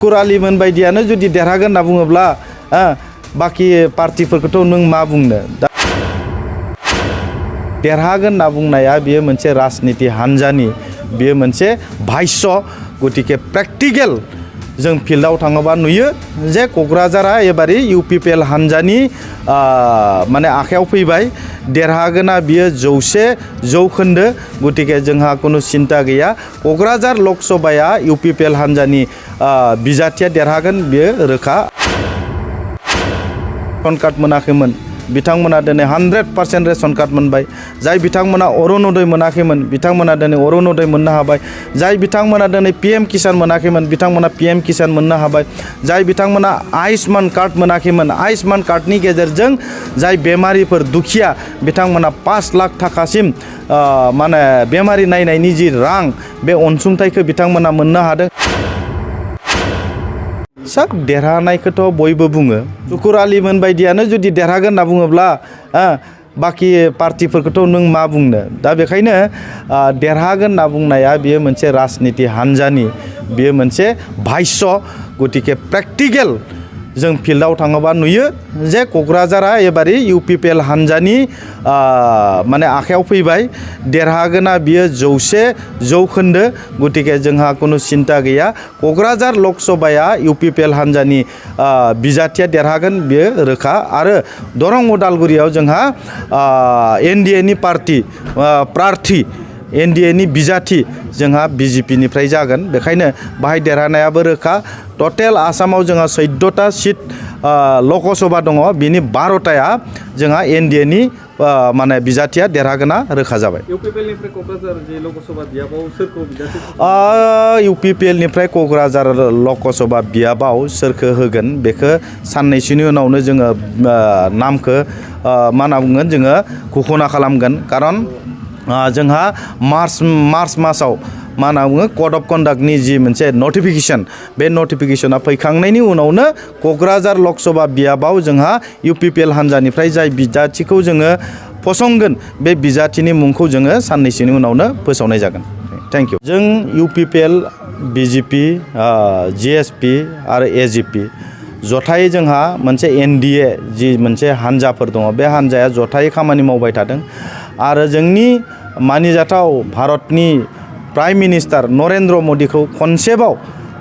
सुकुर Ali बायदियानो जुदि देरहागोन होनना बुङोब्ला बाखि पार्टिफोरखौथ' नों मा बुंनो देरहागोन होनना बुंनाया बेयो मोनसे राजनिति हान्जानि बेयो मोनसे भाष्य गतिके प्रेक्टिकेल जों फिल्डआव थाङोबा नुयो जे क'क्राझारा एबारि UPPL हान्जानि माने आखायाव फैबाय देरहागोना बियो 100% गतिके जोंहा कुनु सिन्ता गैया क'क्राझार लक सभाया UPPL हान्जानि बिजाथिया देरहागोन बियो रोखा रेशन कार्ड मोनाखैमोन बिथांमोना दिनै 100% रेशन कार्ड मोनबाय जाय बिथांमोना अरुणोदय मोनाखैमोन बिथांमोना दिनै अरुणोदय मोननो हाबाय जाय बिथांमोना दिनै PM किसान मोनाखैमोन बिथांमोना PM किसान मोननो हाबाय जाय बिथांमोना आयुष्मान कार्ड मोनाखैमोन आयुष्मान कार्डनि गेजेरजों जाय बेमारिफोर दुखिया बिथांमोना 5 लाख थाखासिम माने बेमारि नायनायनि जि रां बे अनसुंथाइखौ बिथांमोना मोननो हादों साक देरहानायखौथ' बयबो बुङो सुकुर Ali बायदियानो जुदि देरहागोन होनना बुङोब्ला बाखि पार्टिफोरखौथ' नों मा बुंनो दा बेखायनो देरहागोन होनना बुंनाया बेयो मोनसे राजनिति हान्जानि बेयो मोनसे भाष्य गतिके प्रेक्टिकेल जों फिल्डआव थाङोबा नुयो जे क'क्राझारा एबारि UPPL हान्जानि माने आखायाव फैबाय देरहागोना बियो 100% गतिके जोंहा कुनु सिन्ता गैया क'क्राझार लक सभाया UPPL हान्जानि बिजाथिया देरहागोन बियो रोखा आरो दरं उदालगुरियाव जोंहा NDA नि प्रार्थी NDA नि बिजाथि जोंहा BJP निफ्राय जागोन बेखायनो बाहाय देरहानायाबो रोखा टटेल आसामाव जोंहा 14टा सिट लकसभा दङ बिनि 12टाया जोंहा NDA नि माने बिजाथिया देरहागोना रोखा जाबाय UPPL निफ्राय क'क्राझार जे लकसभा बियाबाव सोरखौ बिजाथि UPPL निफ्राय क'क्राझार लकसभा बियाबाव सोरखौ होगोन बेखौ साननैसोनि उनावनो जोङो नामखौ मा होनना बुंगोन जोङो घोषणा खालामगोन खारन जोंहा मार्च मासाव मा होनना बुङो कड अफ कन्डाक्टनि जि मोनसे नटिफिकेसन बे नटिफिकेसना फैखांनायनि उनावनो क'क्राझार लकसभा बियाबाव जोंहा UPPL हान्जानिफ्राय जाय बिजाथिखौ जोङो फसंगोन बे बिजाथिनि मुंखौ जोङो साननैसोनि उनावनो फोसावनाय जागोन थेंक इउ जों UPPL BJP GSP आरो AGP जथायै जोंहा मोनसे NDA जि मोनसे हान्जाफोर दङ बे हान्जाया जथायै खामानि मावबाय थादों आरो जोंनि मानिजाथाव भारतनि प्राइम मिनिस्टार नरेन्द्र मदिखौ खनसेबाव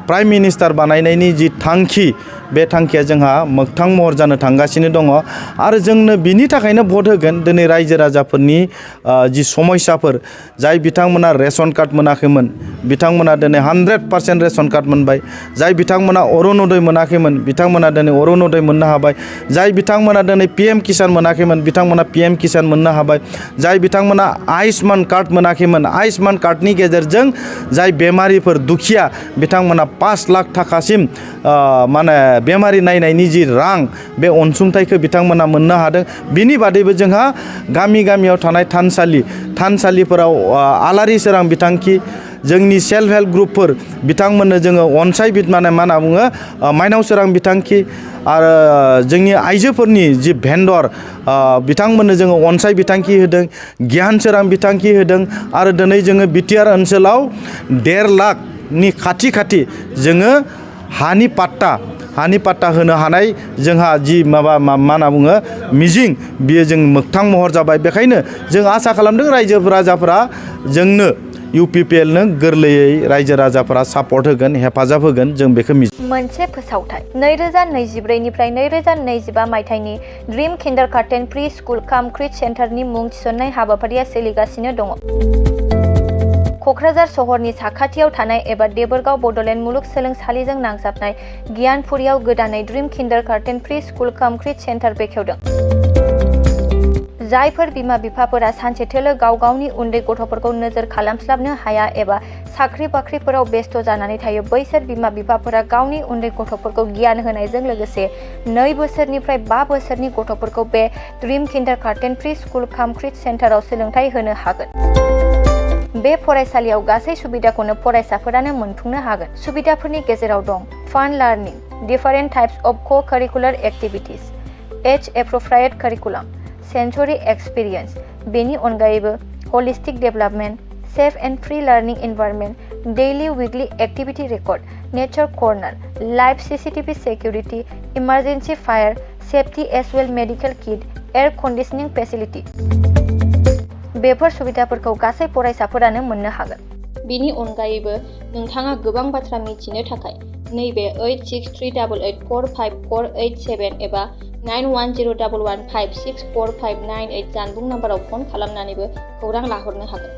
प्राइम मिनिस्टार बानायनायनि जि थांखि बे थांखिया जोंहा मोगथां महर जानो थांगासिनो दङ आरो जोंनो बिनि थाखायनो भट होगोन दिनै रायजो राजाफोरनि जि समस्याफोर जाय बिथांमोना रेशन कार्ड मोनाखैमोन बिथांमोना दिनै 100% रेशन कार्ड मोनबाय जाय बिथांमोना अरुणोदय मोनाखैमोन बिथांमोना दिनै अरुणोदय मोननो हाबाय जाय बिथांमोना दिनै PM किसान मोनाखैमोन बिथांमोना PM किसान मोननो हाबाय जाय बिथांमोना आयुष्मान कार्ड मोनाखैमोन आयुष्मान कार्डनि गेजेरजों जाय बेमारिफोर दुखिया बिथांमोना 5 लाख थाखासिम माने बेमारि नायनायनि जि रां बे अनसुंथाइखौ बिथांमोना मोननो हादों बिनि बादैबो जोंहा गामियाव थानाय थानसालिफोराव आलारि सोरां बिथांखि जोंनि सेल्फ हेल्प ग्रुपफोर बिथांमोननो जोङो अनसाय माने मा होनना बुङो माइनाव सोरां बिथांखि आरो जोंनि आइजोफोरनि जि भेन्डर बिथांमोननो जोङो अनसाय बिथांखि होदों गियान सोरां बिथांखि होदों आरो दिनै जोङो BTR ओनसोलाव 1.5 लाखनि खाथि जोङो हानि पाट्टा होनो हानाय जोंहा जि मा होनना बुङो मिजिं बियो जों मोगथां महर जाबाय बेखायनो जों आसा खालामदों रायजो राजाफोरा जोंनो UPPL नो गोरलैयै रायजो राजाफोरा सापर्ट होगोन हेफाजाब होगोन जों बेखौ मोनसे फोसावथाय 2024 निफ्राय 2025 मायथाइनि ड्रीम किन्डारगार्टेन प्रि स्कुल काम क्रिट सेन्टारनि मुं थिसननाय हाबाफारिया सोलिगासिनो दङ क'क्राझार सहरनि साखाथियाव थानाय एबा देबोरगाव बड'लेण्ड मुलुगसोलोंसालिजों नांजाबनाय गियानपुरियाव गोदानै ड्रीम किन्डारगार्टेन प्रि स्कुल काम क्रिट सेन्टार बेखेवदों जायफोर बिमा बिफाफोरा सानसे थोलो गावनि उन्दै गथ'फोरखौ नोजोर खालामस्लाबनो हाया एबा साख्रि बाख्रिफोराव बेस्थ' जानानै थायो बैसोर बिमा बिफाफोरा गावनि उन्दै गथ'फोरखौ गियान होनायजों लोगोसे 2 बोसोरनिफ्राय 5 बोसोरनि गथ'फोरखौ बे ड्रीम किन्डारगार्टेन प्रि स्कुल काम क्रिट सेन्टाराव सोलोंथाइ होनो हागोन बे फरायसालियाव गासै सुबिदाखौनो फरायसाफोरानो मोनफुंनो हागोन सुबिदाफोरनि गेजेराव दं फान लार्निं different types of co-curricular activities age appropriate curriculum sensory experience बेनि अनगायैबो holistic development safe and free learning environment daily weekly activity record, nature corner, live CCTV security, emergency fire, safety as well medical kit, air conditioning facility. बेफोर सुबिदाफोरखौ गासै फरायसाफोरानो मोननो हागोन। बिनि अनगायैबो नोंथाङा गोबां बाथ्रा मिथिनो थाखाय नैबे 8638454887 एबा 9101156459 जानबुं नाम्बाराव फन खालामनानैबो खौरां लाहरनो हागोन।